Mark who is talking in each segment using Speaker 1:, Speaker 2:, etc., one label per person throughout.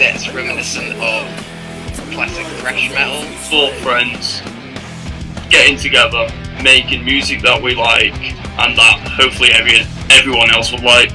Speaker 1: that's reminiscent of classic thrash metal.
Speaker 2: 4 friends getting together, making music that we like and that hopefully everyone else will like.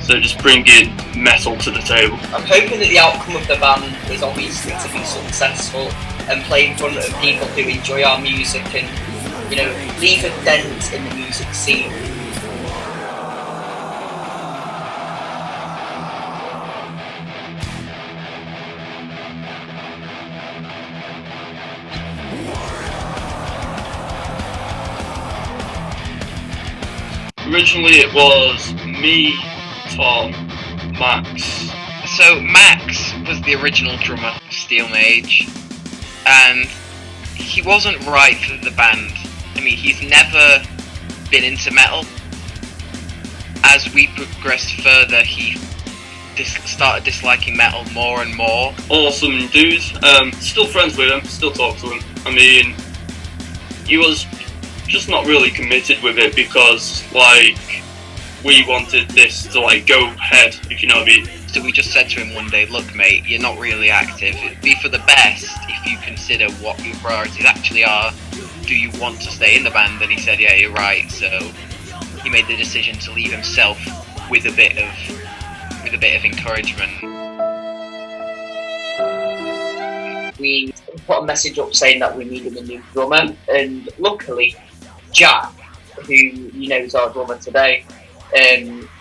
Speaker 2: So just bringing metal to the table.
Speaker 3: I'm hoping that the outcome of the band is obviously to be successful and play in front of people who enjoy our music and, you know, leave a dent in the music scene.
Speaker 2: Originally it was me, Tom, Max.
Speaker 1: So Max was the original drummer of Steel Mage, and he wasn't right for the band. I mean, he's never been into metal. As we progressed further, he started disliking metal more and more.
Speaker 2: Awesome dude. Still friends with him, still talk to him. I mean, he was just not really committed with it because, like, we wanted this to, like, go ahead, if you know what I mean.
Speaker 1: So we just said to him one day, look mate, you're not really active. It'd be for the best if you consider what your priorities actually are. Do you want to stay in the band? And he said, yeah, you're right. So he made the decision to leave himself with a bit of encouragement.
Speaker 3: We put a message up saying that we needed a new drummer, and luckily Jack, who you know is our drummer today,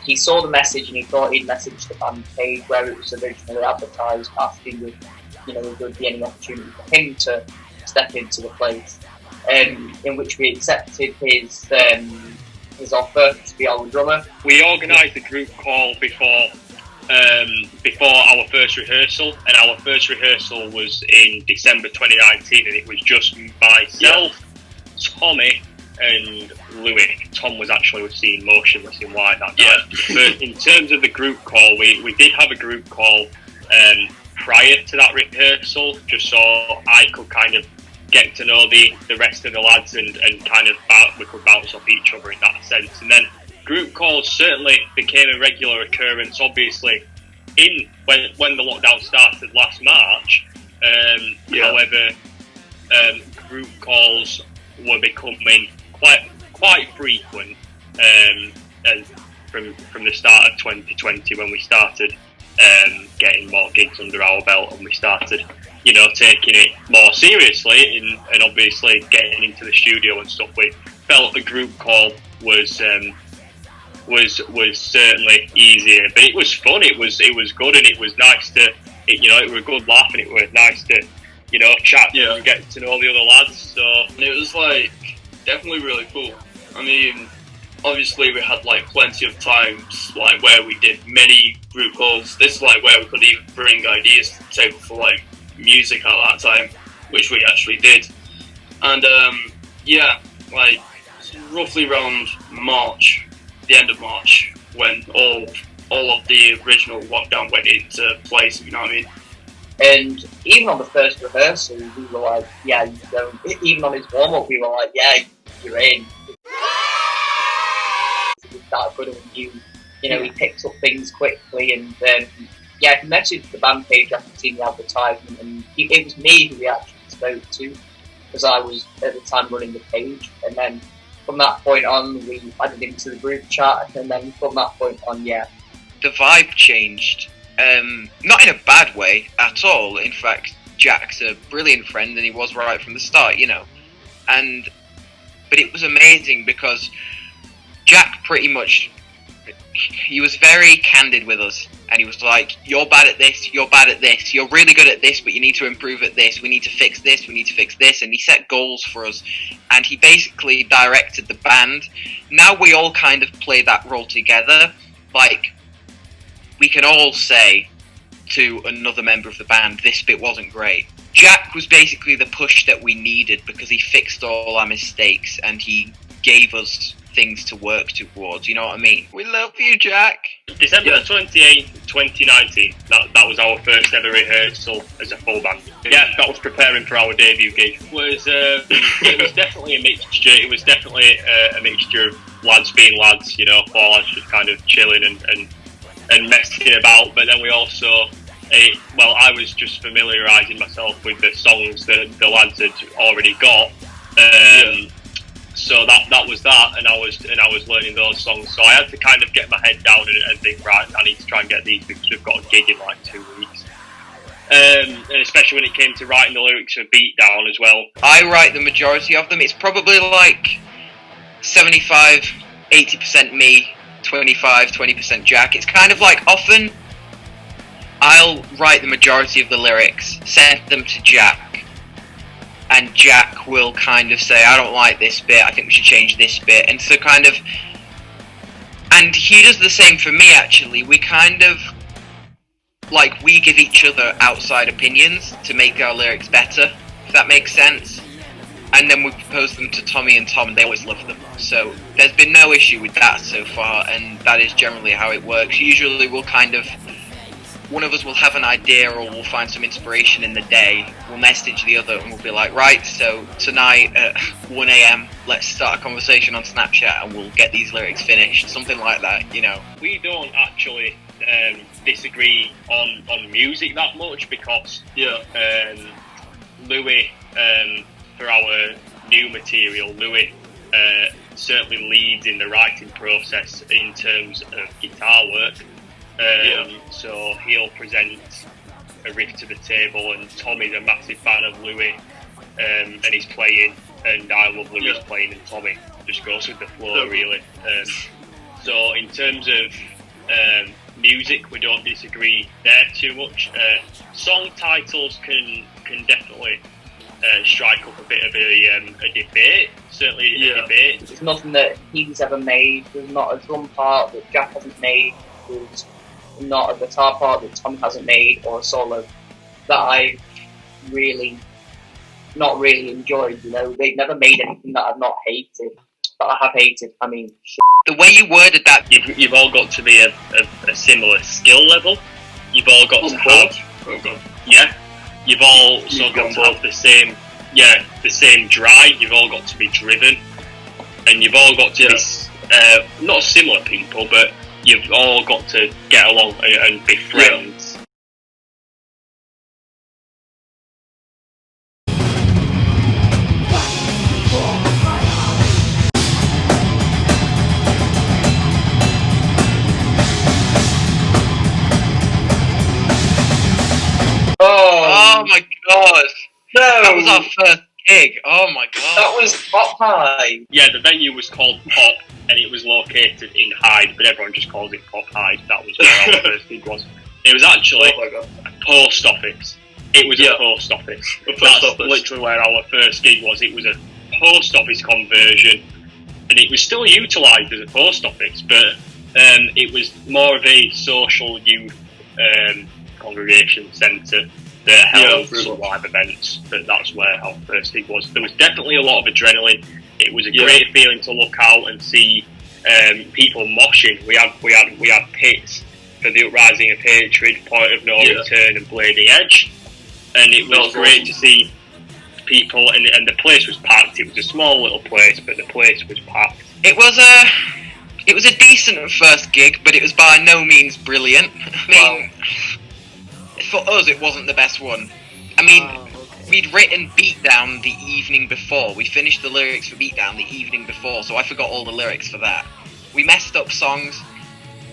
Speaker 3: he saw the message and he thought he'd message the band page where it was originally advertised, asking if, you know, if there would be any opportunity for him to step into the place, in which we accepted his offer to be our drummer.
Speaker 4: We organised a group call before our first rehearsal, and our first rehearsal was in December 2019, and it was just myself, Tommy, and Louis. Tom was actually seen motionless in white that night. But in terms of the group call, we did have a group call prior to that rehearsal, just so I could kind of get to know the rest of the lads and kind of we could bounce off each other in that sense. And then group calls certainly became a regular occurrence, obviously, when the lockdown started last March. However, group calls were becoming quite frequent, and from the start of 2020, when we started getting more gigs under our belt, and we started, you know, taking it more seriously and obviously getting into the studio and stuff, we felt a group call was certainly easier, but it was fun. It was good, and it was nice to, it was a good laugh, and it was nice to, you know, chat and get to know the other lads. So
Speaker 2: it was like definitely really cool. I mean, obviously we had like plenty of times like where we did many group calls. This is like where we could even bring ideas to the table for like music at that time, which we actually did. And like roughly around March, the end of March, when all of the original lockdown went into place, you know what I mean?
Speaker 3: And even on the first rehearsal, we were like, yeah, you don't. Even on his warm-up, we were like, yeah, you're in. We started good and you know, he picked up things quickly, and he messaged the band page after seeing the advertisement, and it was me who he actually spoke to, because I was at the time running the page, and then from that point on, we added him to the group chat, and then from that point on, the
Speaker 1: vibe changed. Not in a bad way at all. In fact, Jack's a brilliant friend, and he was right from the start, you know. But it was amazing because Jack pretty much, he was very candid with us, and he was like, you're bad at this, you're bad at this, you're really good at this, but you need to improve at this, we need to fix this, we need to fix this, and he set goals for us, and he basically directed the band. Now we all kind of play that role together. Like, we can all say to another member of the band, this bit wasn't great. Jack was basically the push that we needed, because he fixed all our mistakes and he gave us things to work towards, you know what I mean? We love you, Jack.
Speaker 4: December 28th, 2019, that was our first ever rehearsal as a full band. Yeah, that was preparing for our debut gig. It was definitely a mixture. It was definitely a mixture of lads being lads, you know, 4 lads just kind of chilling and messing about, but then we also I was just familiarising myself with the songs that the lads had already got. So that was that, and I was learning those songs. So I had to kind of get my head down and think, right, I need to try and get these because we've got a gig in like 2 weeks. And especially when it came to writing the lyrics for Beatdown as well.
Speaker 1: I write the majority of them. It's probably like 75-80% me, 25-20% Jack. It's kind of like often I'll write the majority of the lyrics, send them to Jack, and Jack will kind of say, I don't like this bit, I think we should change this bit. And so kind of, and he does the same for me actually. We kind of, like, we give each other outside opinions to make our lyrics better, if that makes sense. And then we propose them to Tommy and Tom, and they always love them. So there's been no issue with that so far, and that is generally how it works. Usually we'll kind of, one of us will have an idea or we'll find some inspiration in the day, we'll message the other and we'll be like, right, so tonight at 1 AM, let's start a conversation on Snapchat and we'll get these lyrics finished, something like that, you know.
Speaker 4: We don't actually disagree on music that much because Louis, for our new material, Louis certainly leads in the writing process in terms of guitar work. So he'll present a riff to the table, and Tommy's a massive fan of Louis and his playing, and I love Louis' playing, and Tommy just goes with the flow really. So in terms of music, we don't disagree there too much. Song titles can definitely strike up a bit of a debate, certainly a debate.
Speaker 3: There's nothing that he's ever made, there's not a drum part that Jack hasn't made, there's not a guitar part that Tom hasn't made, or a solo that I not really enjoyed, you know. They've never made anything that I've not hated, that I have hated. I mean,
Speaker 1: the way you worded that,
Speaker 4: you've all got to be a similar skill level. You've all got to have, you've also got to have the same drive. You've all got to be driven, and you've all got to be not similar people, but you've all got to get along and be friends.
Speaker 1: Oh my god!
Speaker 3: no,
Speaker 1: That was our first gig. Oh my god!
Speaker 3: that was Pop High.
Speaker 4: Yeah, the venue was called Pop, and it was located in Hyde, but everyone just calls it Pop Hyde. That was where our first gig was. It was actually a post office. It was a post office. That's literally where our first gig was. It was a post office conversion, and it was still utilised as a post office, but it was more of a social youth congregation centre that held some live events. That's where our first gig was. There was definitely a lot of adrenaline. It was a great feeling to look out and see people moshing. We had pits for the Uprising of Hatred, Point of No Return, and Blading Edge, and it was great to see people. And the place was packed. It was a small little place, but the place was packed.
Speaker 1: It was a decent first gig, but it was by no means brilliant. I mean, for us, it wasn't the best one. I mean, we'd written Beatdown the evening before. We finished the lyrics for Beatdown the evening before, so I forgot all the lyrics for that. We messed up songs.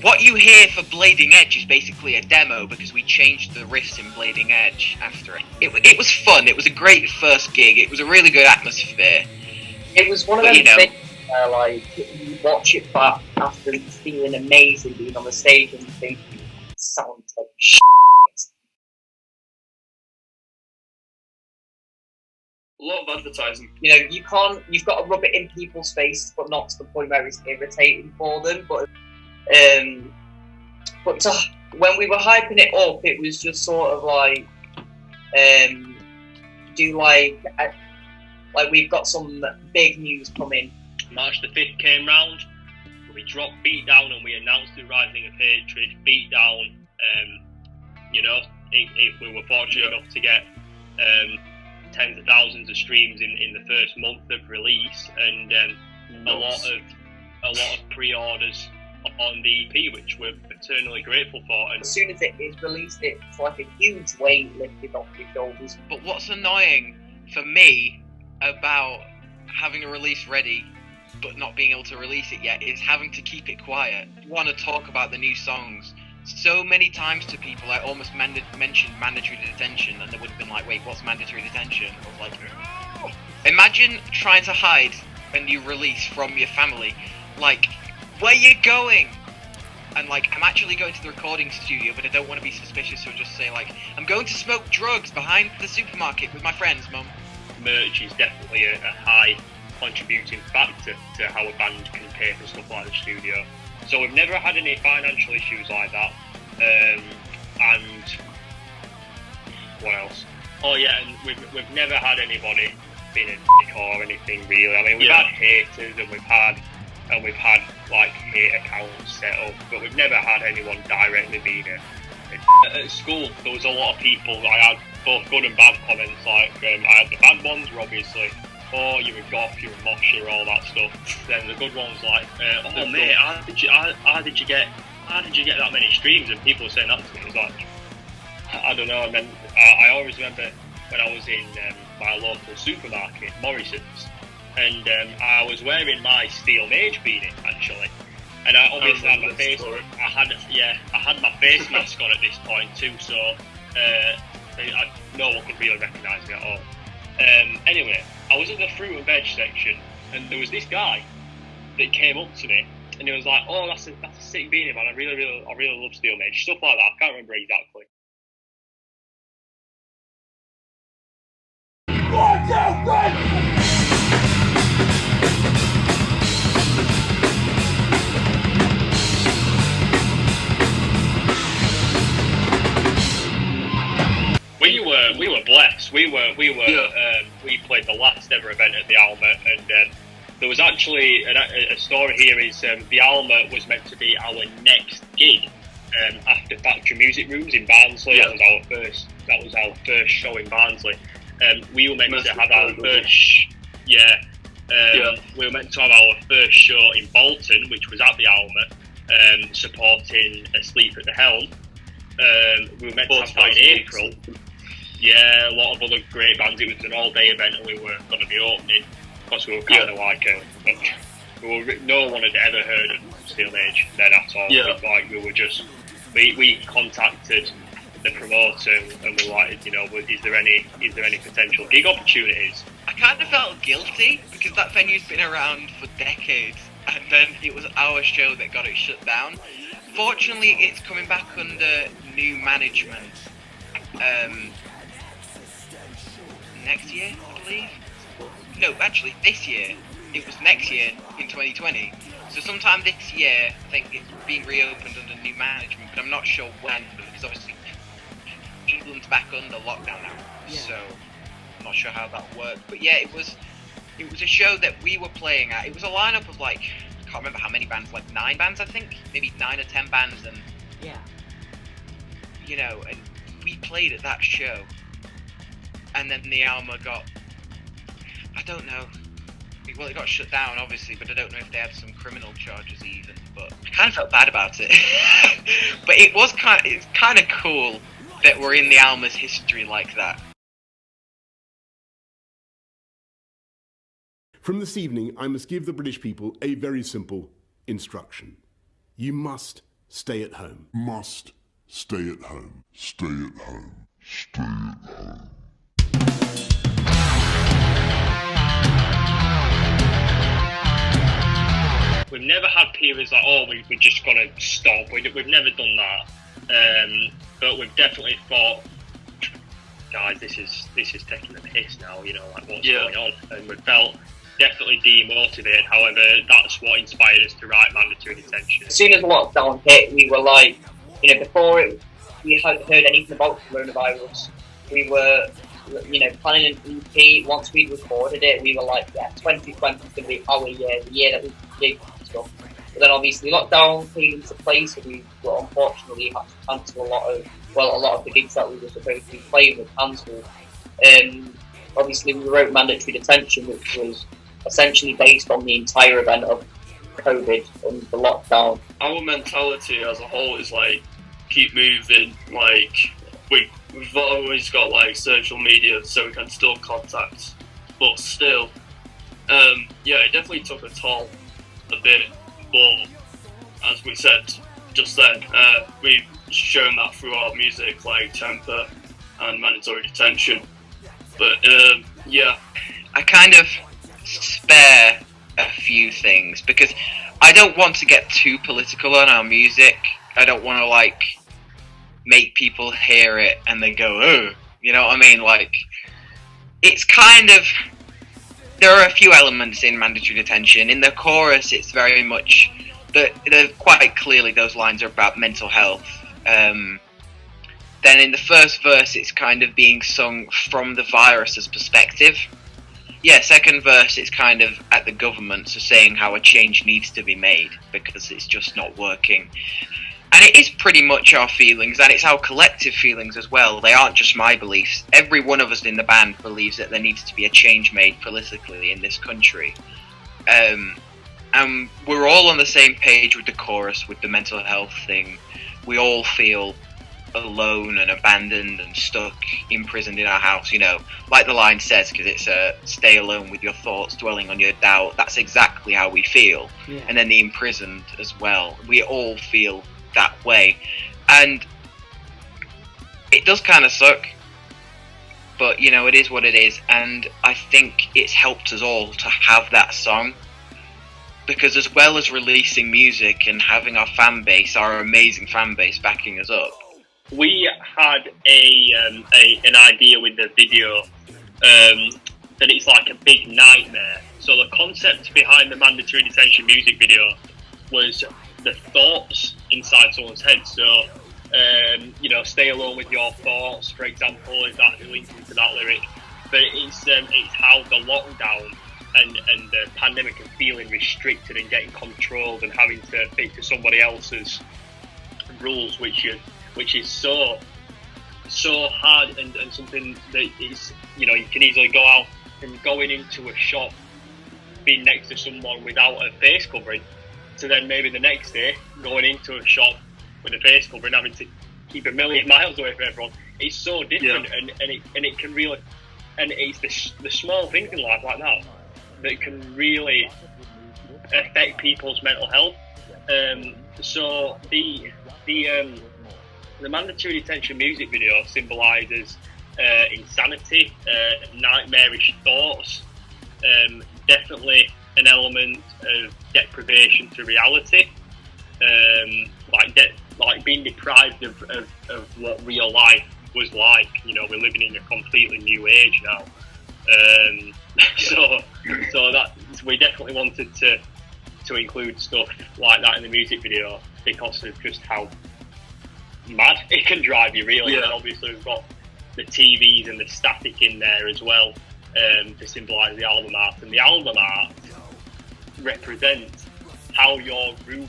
Speaker 1: What you hear for Blading Edge is basically a demo because we changed the riffs in Blading Edge after it. It was fun. It was a great first gig. It was a really good atmosphere.
Speaker 3: It was one of those things where, like, you watch it back after feeling amazing being on the stage and you think, it sounds like shit.
Speaker 2: A lot of advertising.
Speaker 3: You know, you've got to rub it in people's faces, but not to the point where it's irritating for them. But when we were hyping it up, it was just sort of like, we've got some big news coming.
Speaker 4: March the 5th came round, we dropped Beatdown and we announced the Rising of Hatred. Beatdown, if we were fortunate enough to get tens of thousands of streams in the first month of release, and a lot of pre-orders on the EP, which we're eternally grateful for. And
Speaker 3: as soon as it is released, it's like a huge weight lifted off your shoulders.
Speaker 1: But what's annoying for me about having a release ready but not being able to release it yet is having to keep it quiet. I want to talk about the new songs. So many times to people I almost mentioned mandatory detention, and they would have been like, wait, what's mandatory detention? I was like, no. Imagine trying to hide a new release from your family. Like, where you going? And like, I'm actually going to the recording studio, but I don't want to be suspicious, so I'll just say like, I'm going to smoke drugs behind the supermarket with my friends, Mum.
Speaker 4: Merch is definitely a high contributing factor to how a band can pay for stuff like the studio. So we've never had any financial issues like that. And what else? Oh yeah, and we've never had anybody being a dick or anything really. I mean, we've had haters and we've had like hate accounts set up, but we've never had anyone directly being a at school. There was a lot of people. I had both good and bad comments. Like I had the bad ones were obviously, oh, you're a goth, you're a mosher, all that stuff. Then the good ones like, oh mate, how did you get that many streams? And people were saying that to me. It was like, I don't know. And then I always remember when I was in my local supermarket, Morrison's, and I was wearing my Steel Mage beanie actually, and I obviously had my face. I had my face mask on at this point too, so no one could really recognise me at all. Anyway, I was in the fruit and veg section, and there was this guy that came up to me, and he was like, "Oh, that's a sick beanie, man. I really love Steel Mage." Stuff like that. I can't remember exactly. We were blessed. We played the last ever event at the Alma, and there was actually a story here. Is the Alma was meant to be our next gig after Factory Music Rooms in Barnsley. Yeah. That was our first show in Barnsley. We were meant to have our first. We were meant to have our first show in Bolton, which was at the Alma, supporting Asleep at the Helm. We were meant to have that in April. Yeah, a lot of other great bands. It was an all-day event, and we were going to be opening. Because we were kind of like no one had ever heard of Steel Mage then at all. Yeah. Like we contacted the promoter, and we were like, is there any potential gig opportunities?
Speaker 1: I kind of felt guilty because that venue's been around for decades, and then it was our show that got it shut down. Fortunately, it's coming back under new management. Next year, I believe. No, actually, this year. It was next year in 2020. So sometime this year, I think it's being reopened under new management, but I'm not sure when, because obviously England's back under lockdown now. Yeah. So I'm not sure how that worked. But yeah, it was a show that we were playing at. It was a lineup of like, I can't remember how many bands, like 9 bands, I think, maybe 9 or 10 bands, and and we played at that show. And then the Alma got, I don't know, well, it got shut down, obviously, but I don't know if they had some criminal charges even, but I kind of felt bad about it. But it's kind of cool that we're in the Alma's history like that.
Speaker 5: From this evening, I must give the British people a very simple instruction. You must stay at home.
Speaker 6: Must stay at home. Stay at home. Stay at home.
Speaker 4: We've never had periods like, oh, we're just going to stop. We've never done that. But we've definitely thought, guys, this is taking the piss now, like what's going on? And we felt definitely demotivated. However, that's what inspired us to write Mandatory Detention.
Speaker 3: As soon as lockdown hit, we were like, before we had heard anything about coronavirus, we were, planning an EP. Once we'd recorded it, we were like, 2020 is going to be our year, the year that we did stuff. But then obviously lockdown came into place, and we unfortunately had to cancel a lot of the gigs that we were supposed to be playing were cancelled. Obviously we wrote Mandatory Detention, which was essentially based on the entire event of COVID and the lockdown?
Speaker 2: Our mentality as a whole is like keep moving. Like we've always got like social media, so we can still contact, but still, yeah, it definitely took a toll a bit. But as we said just then, we've shown that through our music, like Temper and Mandatory Detention. But yeah,
Speaker 1: I kind of spare a few things because I don't want to get too political on our music. I don't want to like make people hear it and they go, oh, you know what I mean? Like, it's kind of, there are a few elements in Mandatory Detention. In the chorus, it's very much, they're quite clearly those lines are about mental health. Then in the first verse, it's kind of being sung from the virus's perspective. Yeah, second verse, it's kind of at the government, so saying how a change needs to be made because it's just not working. And it is pretty much our feelings, and it's our collective feelings as well. They aren't just my beliefs. Every one of us in the band believes that there needs to be a change made politically in this country. And we're all on the same page with the chorus, with the mental health thing. We all feel alone and abandoned and stuck, imprisoned in our house, you know, like the line says, because it's stay alone with your thoughts, dwelling on your doubt. That's exactly how we feel. Yeah. And then the imprisoned as well. We all feel that way, and it does kind of suck, but you know, it is what it is. And I think it's helped us all to have that song, because as well as releasing music and having our fan base, our amazing fan base backing us up,
Speaker 4: we had an idea with the video that it's like a big nightmare. So the concept behind the Mandatory Detention music video was the thoughts inside someone's head. So you know, stay alone with your thoughts, for example, is that linked into that lyric? But it's how the lockdown and the pandemic and feeling restricted and getting controlled and having to fit to somebody else's rules, which is so hard, and something that is, you know, you can easily go out from going into a shop, being next to someone without a face covering, to then maybe the next day going into a shop with a face covering, having to keep a million miles away from everyone. It's so different, yeah. and it can really, and it's the small things in life like that can really affect people's mental health. So the Mandatory Detention music video symbolises insanity, nightmarish thoughts, definitely an element of deprivation to reality, like being deprived of what real life was like. You know, we're living in a completely new age now. So that we definitely wanted to include stuff like that in the music video because of just how mad it can drive you, really. Yeah. And obviously we've got the TVs and the static in there as well, to symbolise the album art. And the album art represents how your room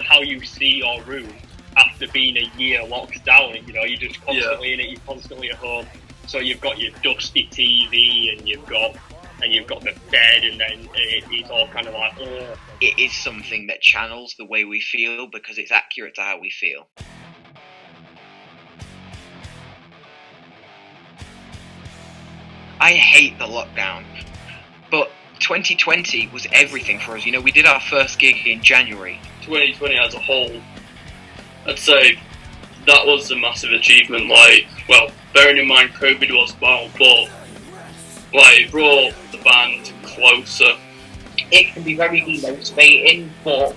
Speaker 4: how you see your room after being a year locked down. You know, you're just constantly in it, you're constantly at home. So you've got your dusty TV and you've got the bed, and then it's all kind of like, oh.
Speaker 1: It is something that channels the way we feel because it's accurate to how we feel. I hate the lockdown, but 2020 was everything for us. You know, we did our first gig in January.
Speaker 2: 2020 as a whole, I'd say that was a massive achievement. Like, well, bearing in mind COVID was about, but like, it brought the band closer.
Speaker 3: It can be very demotivating, but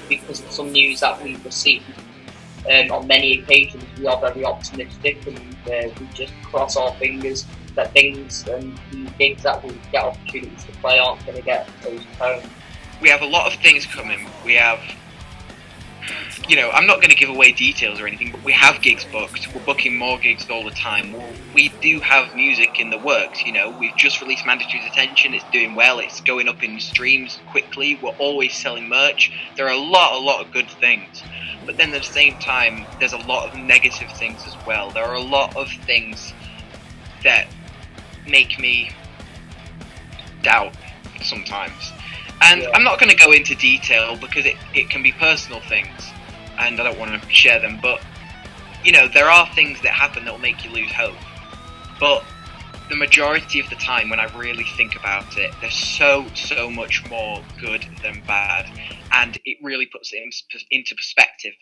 Speaker 3: because of some news that we've received on many occasions, we are very optimistic, and we just cross our fingers that things and the gigs that we get opportunities to play aren't going to get postponed.
Speaker 1: We have a lot of things coming. We have, you know, I'm not going to give away details or anything, but we have gigs booked. We're booking more gigs all the time. We do have music in the works, you know. We've just released Mandatory Detention. It's doing well. It's going up in streams quickly. We're always selling merch. There are a lot of good things. But then at the same time, there's a lot of negative things as well. There are a lot of things that make me doubt sometimes. And
Speaker 3: Yeah.
Speaker 1: I'm not going to go into detail because it can be personal things, and I don't want to share them. But there are things that happen that will make you lose hope. But the majority of the time, when I really think about it, there's so much more good than bad, and it really puts it into perspective.